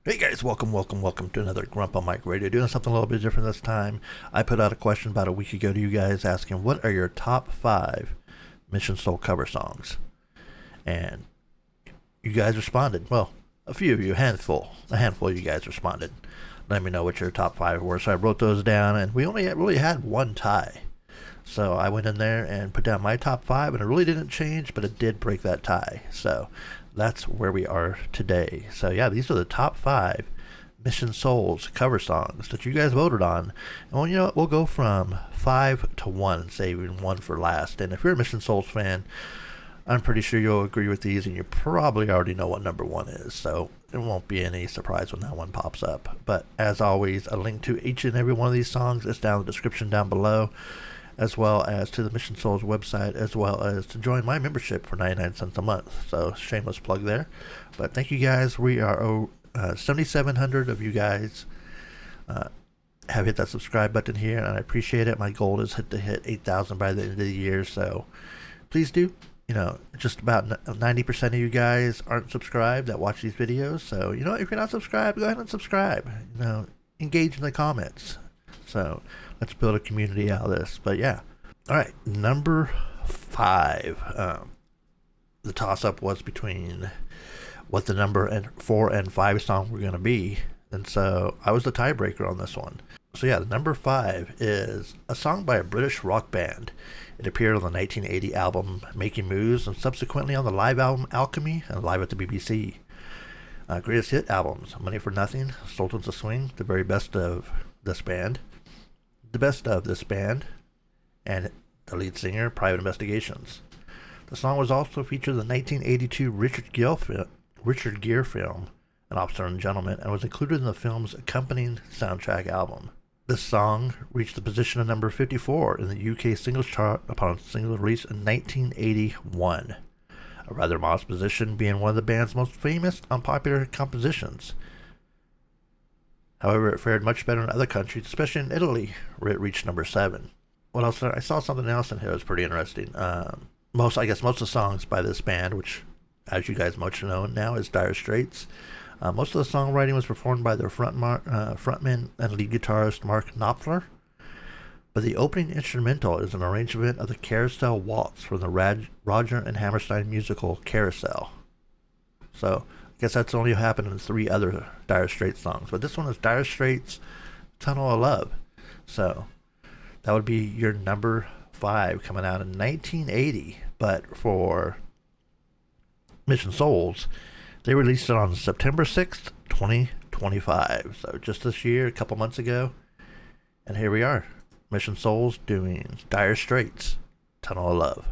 Hey guys, welcome to another Grumpa Mike Radio. Doing something a little bit different this time. I put out a question about a week ago to you guys asking what are your top 5 Mission Soul cover songs? And you guys responded. Well, a few of you, a handful of you guys responded. Let me know what your top 5 were. So I wrote those down, and we only really had one tie. So I went in there and put down my top 5, and it really didn't change, but it did break that tie. So that's where we are today. So yeah, these are the top 5 Mission Souls cover songs that you guys voted on. And well, you know what? We'll go from 5 to 1, saving one for last. And if you're a Mission Souls fan, I'm pretty sure you'll agree with these, and you probably already know what number 1 is. So it won't be any surprise when that one pops up. But as always, a link to each and every one of these songs is down in the description down below, as well as to the Mission Souls website, as well as to join my membership for 99 cents a month. So shameless plug there. But thank you guys. We are 7,700 of you guys have hit that subscribe button here, and I appreciate it. My goal is to hit 8,000 by the end of the year, so please do. You know, just about 90% of you guys aren't subscribed that watch these videos. So, you know, if you're not subscribed, go ahead and subscribe. You know, engage in the comments. So let's build a community out of this. But yeah. All right. Number 5. The toss-up was between what the number 4 and 5 song were going to be. And so I was the tiebreaker on this one. So yeah, the number 5 is a song by a British rock band. It appeared on the 1980 album Making Moves, and subsequently on the live album Alchemy and Live at the BBC. Greatest hit albums: Money for Nothing, Sultans of Swing, The Very Best of This Band, The Best of This Band, and the lead singer, Private Investigations. The song was also featured in the 1982 Richard Gere film, An Officer and Gentleman, and was included in the film's accompanying soundtrack album. This song reached the position of number 54 in the UK singles chart upon its single release in 1981, a rather modest position, being one of the band's most famous unpopular compositions. However, it fared much better in other countries, especially in Italy, where it reached number 7. What else? I saw something else in here that was pretty interesting. Most of the songs by this band, which, as you guys much know now, is Dire Straits. Most of the songwriting was performed by their frontman and lead guitarist Mark Knopfler, but the opening instrumental is an arrangement of the Carousel Waltz from the Roger and Hammerstein musical Carousel. So I guess that's only happened in 3 other Dire Straits songs, but this one is Dire Straits' Tunnel of Love. So that would be your number 5, coming out in 1980, but for Mission Souls, they released it on September 6th, 2025. So just this year, a couple months ago. And here we are. Mission Souls doing Dire Straits, Tunnel of Love.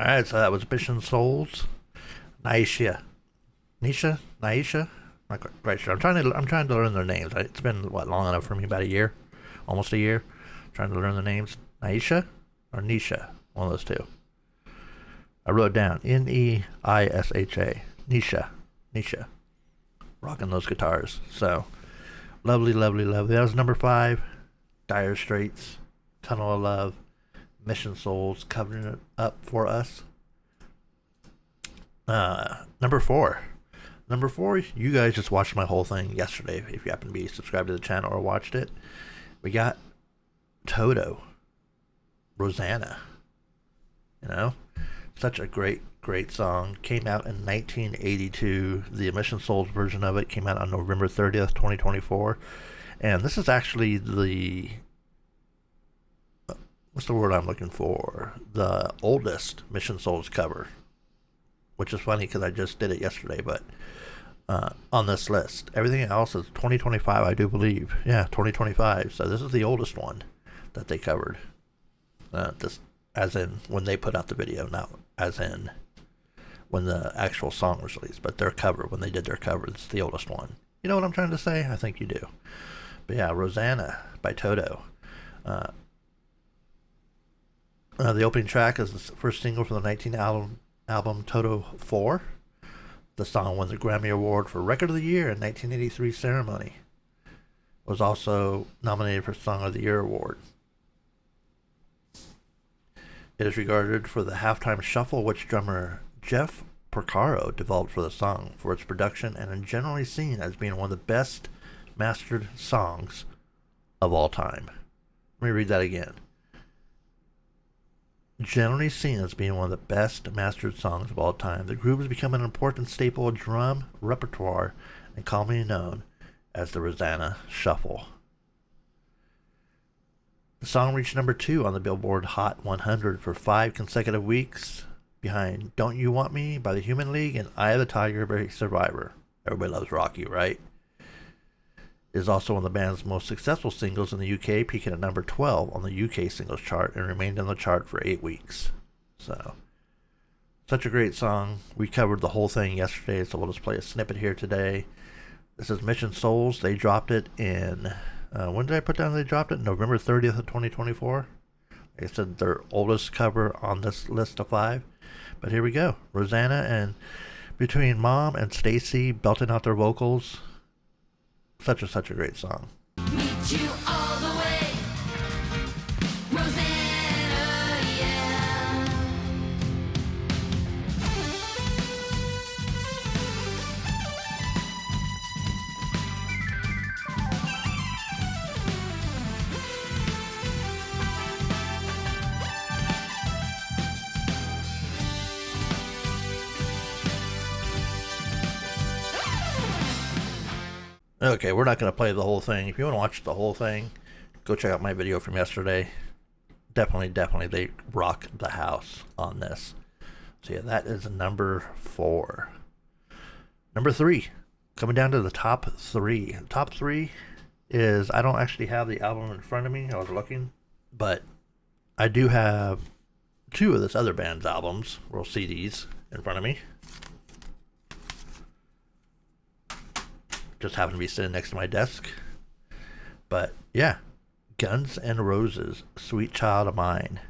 Alright, so that was Mission Souls. Naisha. Nisha? Naisha? Not quite sure. I'm trying to learn their names. It's been long enough for me, about a year, almost a year, trying to learn the names. Naisha or Nisha, one of those two. I wrote it down Neisha. Nisha. Rocking those guitars. So lovely. That was number 5. Dire Straits, Tunnel of Love, Mission Souls, covering it up for us. Number 4. Number 4, you guys just watched my whole thing yesterday, if you happen to be subscribed to the channel or watched it. We got Toto, Rosanna. You know? Such a great song. Came out in 1982. The Mission Souls version of it came out on November 30th, 2024. And this is actually what's the word I'm looking for? The oldest Mission Souls cover. Which is funny because I just did it yesterday, but on this list. Everything else is 2025, I do believe. Yeah, 2025. So this is the oldest one that they covered. This, as in when they put out the video, not as in when the actual song was released. But their cover, when they did their cover, it's the oldest one. You know what I'm trying to say? I think you do. But yeah, Rosanna by Toto. The opening track is the first single from the 19 album Toto 4. The song won the Grammy Award for Record of the Year in 1983 ceremony. Was also nominated for Song of the Year award. It is regarded for the halftime shuffle which drummer Jeff Porcaro developed for the song, for its production, and is generally seen as being one of the best mastered songs of all time. Let me read that again. Generally seen as being one of the best mastered songs of all time, the groove has become an important staple of drum repertoire and commonly known as the Rosanna Shuffle. The song reached number 2 on the Billboard Hot 100 for 5 consecutive weeks, behind Don't You Want Me by the Human League and Eye of the Tiger by Survivor. Everybody loves Rocky, right? It is also one of the band's most successful singles in the UK, peaking at number 12 on the UK singles chart and remained on the chart for 8 weeks. So, such a great song. We covered the whole thing yesterday, so we'll just play a snippet here today. This is Mission Souls. They dropped it in, when did I put down they dropped it? November 30th of 2024. Like I said, their oldest cover on this list of 5. But here we go. Rosanna, and between Mom and Stacy belting out their vocals, such a great song. Meet you all the way, Rosanna, yeah. Okay, we're not going to play the whole thing. If you want to watch the whole thing, go check out my video from yesterday. Definitely, they rock the house on this. So yeah, that is number 4. Number 3, coming down to the top 3. The top 3 is, I don't actually have the album in front of me. I was looking, but I do have 2 of this other band's albums, or CDs, in front of me. Just happen to be sitting next to my desk. But yeah, Guns N' Roses, Sweet Child of Mine.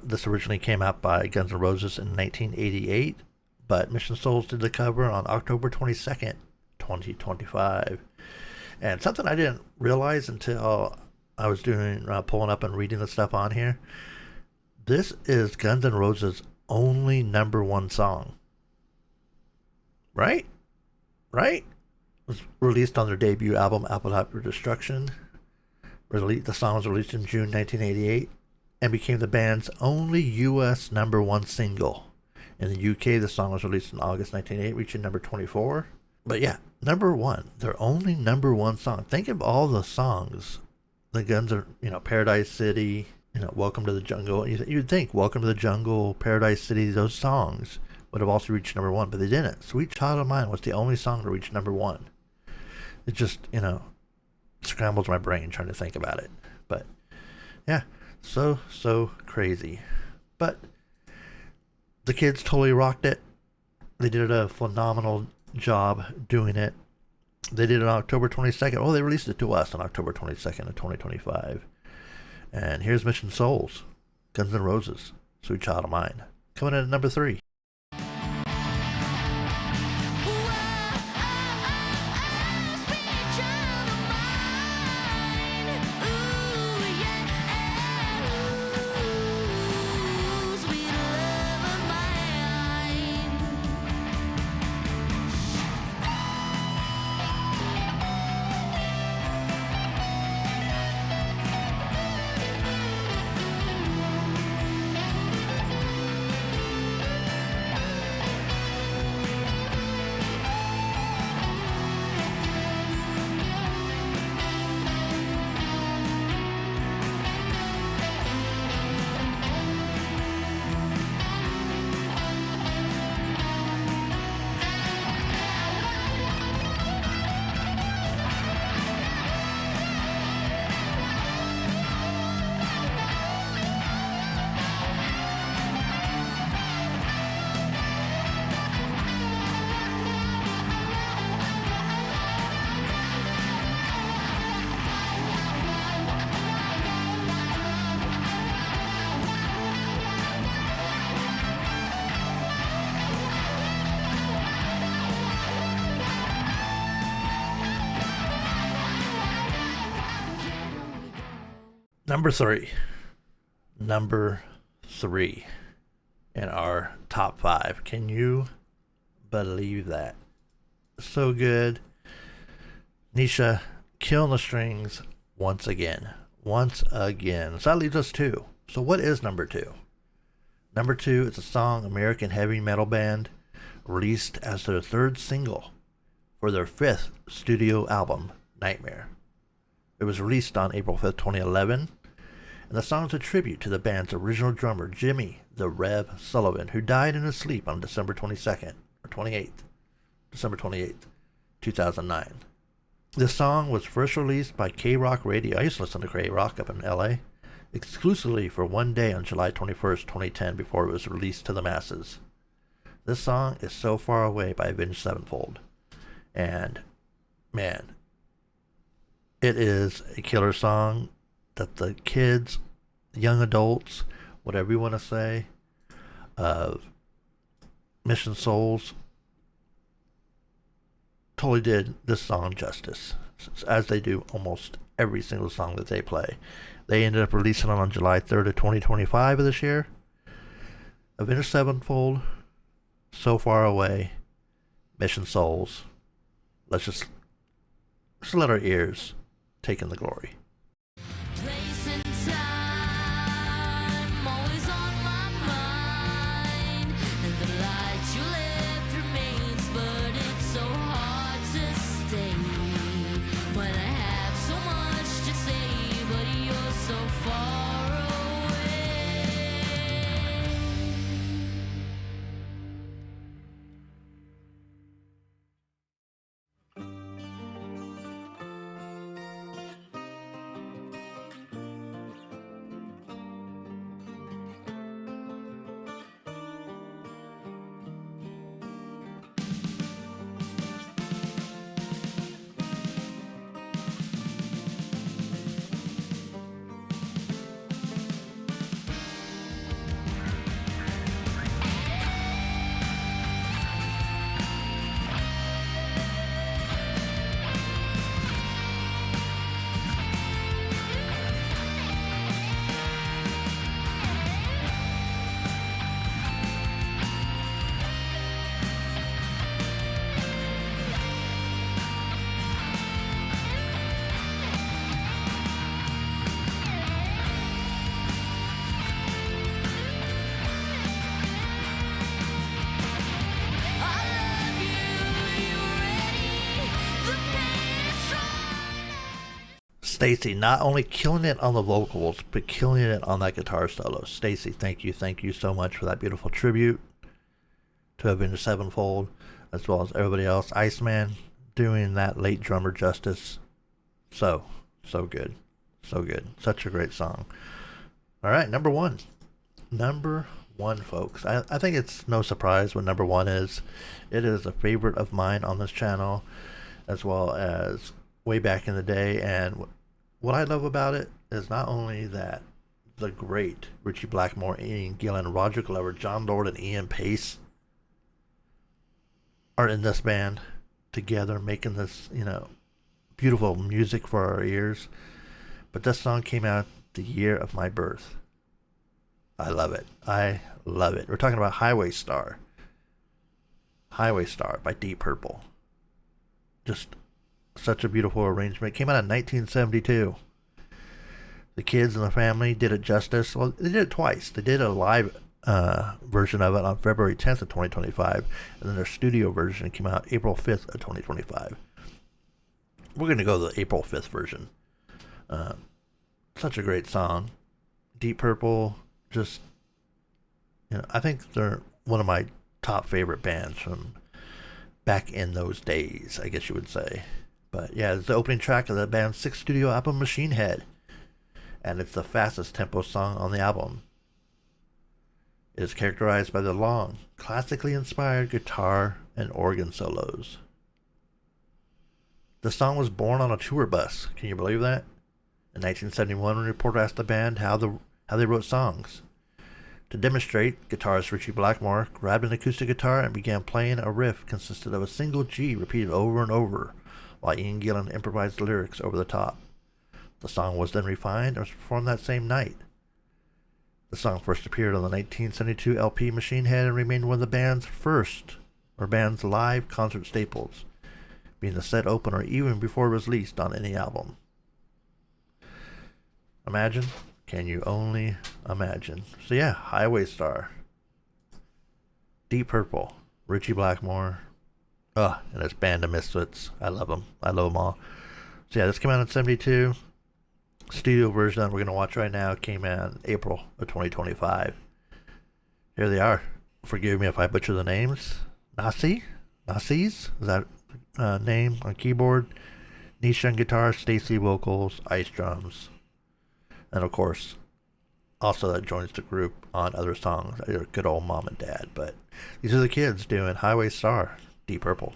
This originally came out by Guns N' Roses in 1988, but Mission Souls did the cover on October 22nd, 2025. And something I didn't realize until I was doing pulling up and reading the stuff on here. This is Guns N' Roses' only number 1 song. Right? Was released on their debut album, Appetite for Destruction. The song was released in June 1988 and became the band's only U.S. number 1 single. In the UK, the song was released in August 1988, reaching number 24. But yeah, number 1, their only number 1 song. Think of all the songs. The Guns are, Paradise City, Welcome to the Jungle. You'd think Welcome to the Jungle, Paradise City, those songs would have also reached number 1, but they didn't. Sweet Child of Mine was the only song to reach number 1. It just, scrambles my brain trying to think about it. But, yeah, so crazy. But The kids totally rocked it. They did a phenomenal job doing it. They did it on October 22nd. Oh, they released it to us on October 22nd of 2025. And here's Mission Souls, Guns N' Roses, Sweet Child of Mine. Coming in at number 3. Number 3. Number 3 in our top 5. Can you believe that? So good. Nisha killing the strings once again. Once again. So that leaves us 2. So what is number 2? Number 2 is a song American heavy metal band released as their 3rd single for their 5th studio album, Nightmare. It was released on April 5th, 2011, and the song is a tribute to the band's original drummer, Jimmy the Rev Sullivan, who died in his sleep on December 28th, 2009. This song was first released by K-Rock Radio. I used to listen to K-Rock up in LA, exclusively for one day on July 21st, 2010, before it was released to the masses. This song is So Far Away by Avenged Sevenfold, and man, it is a killer song that the kids, young adults, whatever you want to say, of Mission Souls totally did this song justice, as they do almost every single song that they play. They ended up releasing it on July 3rd of 2025 of this year. Avenged Sevenfold, So Far Away, Mission Souls. Let's let our ears take in the glory. Place and time, always on my mind. And the light you left remains, but it's so hard to stay. When I have so much to say, but you're so far Stacy not only killing it on the vocals, but killing it on that guitar solo. Stacy, thank you so much for that beautiful tribute to Avenged Sevenfold, as well as everybody else. Iceman doing that late drummer justice. So good. So good. Such a great song. All right, number one. Number one, folks. I think it's no surprise what number one is. It is a favorite of mine on this channel, as well as way back in the day. And what I love about it is not only that the great Richie Blackmore, Ian Gillan, Roger Glover, John Lord, and Ian Pace are in this band together, making this, beautiful music for our ears. But this song came out the year of my birth. I love it. I love it. We're talking about Highway Star. Highway Star by Deep Purple. Just such a beautiful arrangement. It came out in 1972. The kids and the family did it justice. Well, they did it twice. They did a live version of it on February 10th of 2025, and then their studio version came out April 5th of 2025. We're going to go to the April 5th version. Such a great song. Deep Purple, just, I think they're one of my top favorite bands from back in those days, I guess you would say. But yeah, it's the opening track of the band's sixth studio album, Machine Head. And it's the fastest tempo song on the album. It is characterized by the long, classically inspired guitar and organ solos. The song was born on a tour bus. Can you believe that? In 1971, a reporter asked the band how they wrote songs. To demonstrate, guitarist Richie Blackmore grabbed an acoustic guitar and began playing a riff consisted of a single G repeated over and over, while Ian Gillan improvised lyrics over the top. The song was then refined and was performed that same night. The song first appeared on the 1972 LP Machine Head and remained one of the band's live concert staples, being the set opener even before it was released on any album. Imagine? Can you only imagine? So yeah, Highway Star. Deep Purple. Richie Blackmore. And his band of misfits. I love them. I love them all. So yeah, this came out in 72. Studio version that we're going to watch right now came out in April of 2025. Here they are. Forgive me if I butcher the names. Nasi? Is that name on keyboard? Nisha on guitar, Stacy vocals, Ice drums. And of course, also that joins the group on other songs. They're good old Mom and Dad. But these are the kids doing Highway Star, Deep Purple.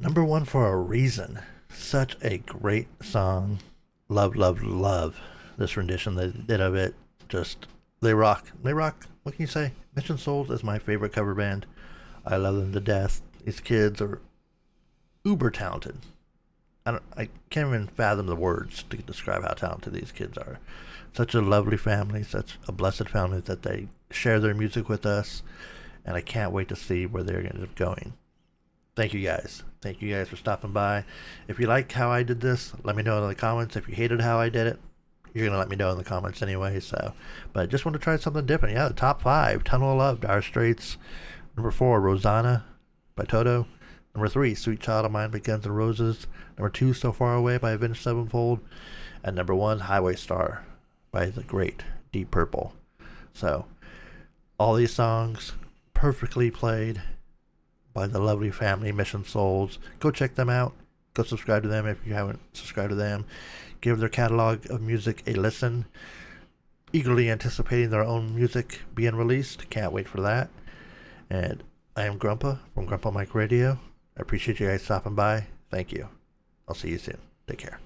Number one for a reason. Such a great song. Love this rendition they did of it. Just, they rock. What can you say? Mission Souls is my favorite cover band. I love them to death. These kids are uber talented. I can't even fathom the words to describe how talented these kids are. Such a lovely family, such a blessed family that they share their music with us, and I can't wait to see where they're going to end up going. Thank you guys. Thank you guys for stopping by. If you like how I did this, let me know in the comments. If you hated how I did it, you're going to let me know in the comments anyway. So, but I just want to try something different. Yeah, the top 5, Tunnel of Love, Dire Straits. Number 4, Rosanna by Toto. Number 3, Sweet Child of Mine by Guns N' Roses. Number 2, So Far Away by Avenged Sevenfold. And number 1, Highway Star by the great Deep Purple. So, all these songs perfectly played, by the lovely family Mission Souls. Go check them out. Go subscribe to them if you haven't subscribed to them. Give their catalog of music a listen. Eagerly anticipating their own music being released. Can't wait for that. And I am Grumpa from Grumpa Mike Radio. I appreciate you guys stopping by. Thank you. I'll see you soon. Take care.